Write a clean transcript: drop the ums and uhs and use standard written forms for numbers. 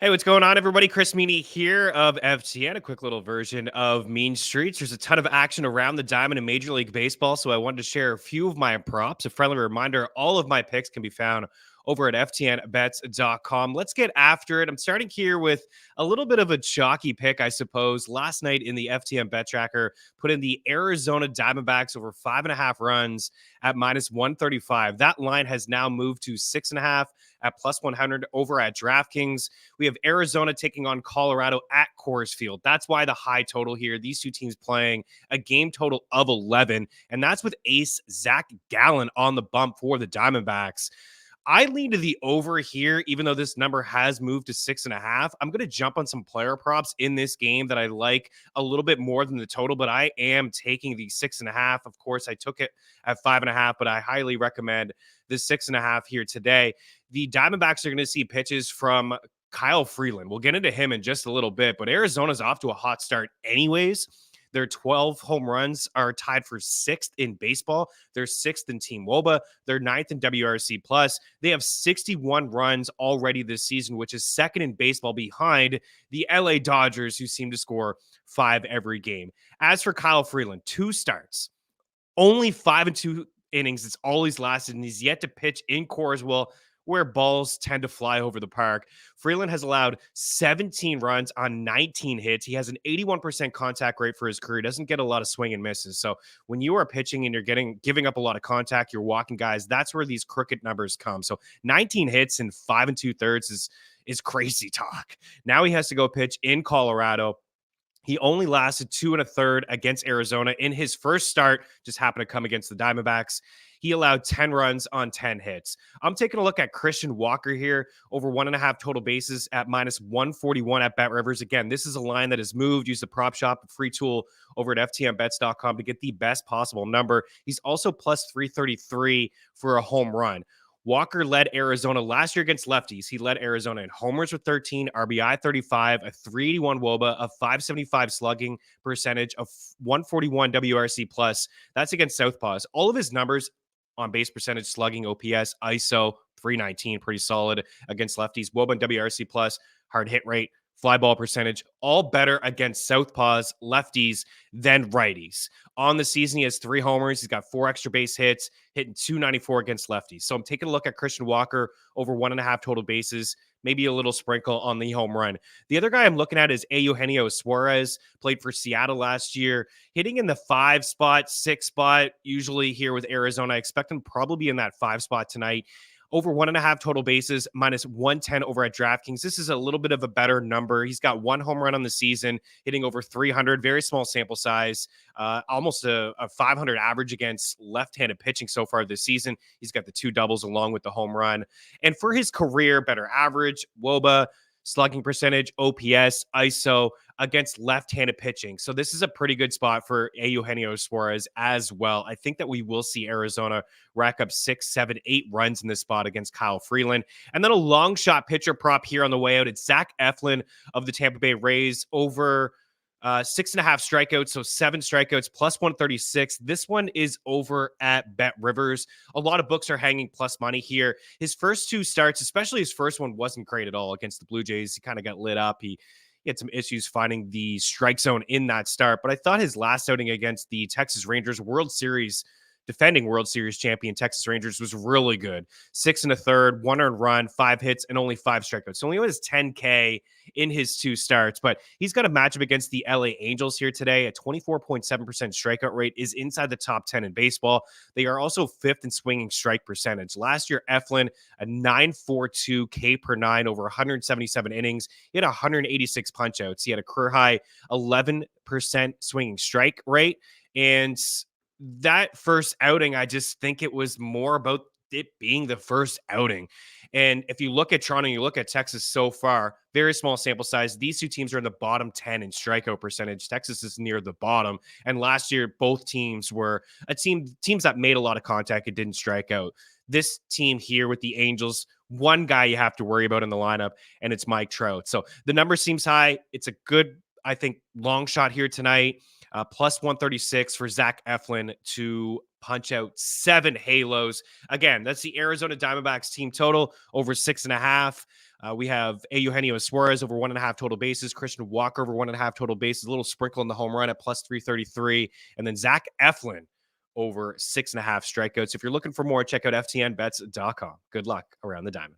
Hey, what's going on, everybody? Chris Meaney here of FTN, a quick little version of Mean Streets. There's a ton of action around the diamond in Major League Baseball, so I wanted to share a few of my props. A friendly reminder, all of my picks can be found over at ftnbets.com. Let's get after it. I'm starting here with a little bit of a chalky pick, I suppose. Last night in the FTN Bet Tracker, put in the Arizona Diamondbacks over 5.5 runs at minus 135. That line has now moved to 6.5 at plus 100 over at DraftKings. We have Arizona taking on Colorado at Coors Field. That's why the high total here. These two teams playing a game total of 11, and that's with ace Zack Eflin on the bump for the Diamondbacks. I lean to the over here, even though this number has moved to 6.5. I'm going to jump on some player props in this game that I like a little bit more than the total, but I am taking the 6.5. Of course, I took it at 5.5, but I highly recommend the 6.5 here today. The Diamondbacks are going to see pitches from Kyle Freeland. We'll get into him in just a little bit, but Arizona's off to a hot start anyways. Their 12 home runs are tied for 6th in baseball. They're 6th in Team WOBA. They're 9th in WRC+. They have 61 runs already this season, which is 2nd in baseball behind the LA Dodgers, who seem to score 5 every game. As for Kyle Freeland, 2 starts, only 5 and 2 innings. It's all he's lasted, and he's yet to pitch in Coors, where balls tend to fly over the park. Freeland has allowed 17 runs on 19 hits. He has an 81% contact rate for his career. Doesn't get a lot of swing and misses. So when you are pitching and you're giving up a lot of contact, you're walking guys, that's where these crooked numbers come. So 19 hits and 5 2/3 is crazy talk. Now he has to go pitch in Colorado. He only lasted 2 1/3 against Arizona. In his first start, just happened to come against the Diamondbacks. He allowed 10 runs on 10 hits. I'm taking a look at Christian Walker here, over 1.5 total bases at minus 141 at Bet Rivers. Again, this is a line that has moved. Use the prop shop, a free tool over at ftnbets.com to get the best possible number. He's also plus 333 for a home run. Walker led Arizona last year against lefties. He led Arizona in homers with 13, RBI 35, a 381 WOBA, a 575 slugging percentage, of 141 WRC+. That's against Southpaws. All of his numbers on base percentage, slugging, OPS, ISO, 319, pretty solid against lefties. WOBA and WRC+, hard hit rate, fly ball percentage, all better against Southpaws, lefties than righties. On the season, he has 3 homers. He's got 4 extra base hits, hitting 294 against lefties. So I'm taking a look at Christian Walker over 1.5 total bases, maybe a little sprinkle on the home run. The other guy I'm looking at is Eugenio Suarez, played for Seattle last year, hitting in the 5 spot, 6 spot, usually here with Arizona. I expect him probably be in that 5 spot tonight. Over 1.5 total bases, minus 110 over at DraftKings. This is a little bit of a better number. He's got 1 home run on the season, hitting over 300, very small sample size, almost a 500 average against left-handed pitching so far this season. He's got the 2 doubles along with the home run. And for his career, better average, WOBA, slugging percentage, OPS, ISO against left-handed pitching. So this is a pretty good spot for Eugenio Suarez as well. I think that we will see Arizona rack up 6, 7, 8 runs in this spot against Kyle Freeland. And then a long shot pitcher prop here on the way out. It's Zack Eflin of the Tampa Bay Rays over 6.5 strikeouts, so 7 strikeouts, plus 136. This one is over at Bet Rivers. A lot of books are hanging plus money here. His first 2 starts, especially his first one, wasn't great at all against the Blue Jays. He kind of got lit up. He had some issues finding the strike zone in that start, but I thought his last outing against the Texas Rangers, defending World Series champion Texas Rangers, was really good. 6 1/3, 1 earned run, 5 hits, and only 5 strikeouts. So he only has 10K in his 2 starts, but he's got a matchup against the LA Angels here today. A 24.7% strikeout rate is inside the top 10 in baseball. They are also 5th in swinging strike percentage. Last year, Eflin, a 9.42 K per 9 over 177 innings. He had 186 punchouts. He had a career high 11% swinging strike rate. And that first outing, I just think it was more about it being the first outing. And if you look at Toronto, you look at Texas so far, very small sample size. These 2 teams are in the bottom 10 in strikeout percentage. Texas is near the bottom. And last year, both teams were teams that made a lot of contact and didn't strike out. This team here with the Angels, one guy you have to worry about in the lineup, and it's Mike Trout. So the number seems high. It's a good, I think, long shot here tonight. Plus 136 for Zack Eflin to punch out 7 halos. Again, that's the Arizona Diamondbacks team total over 6.5. We have Eugenio Suarez over 1.5 total bases, Christian Walker over 1.5 total bases, a little sprinkle in the home run at plus 333, and then Zack Eflin over 6.5 strikeouts. If you're looking for more, check out ftnbets.com. Good luck around the diamond.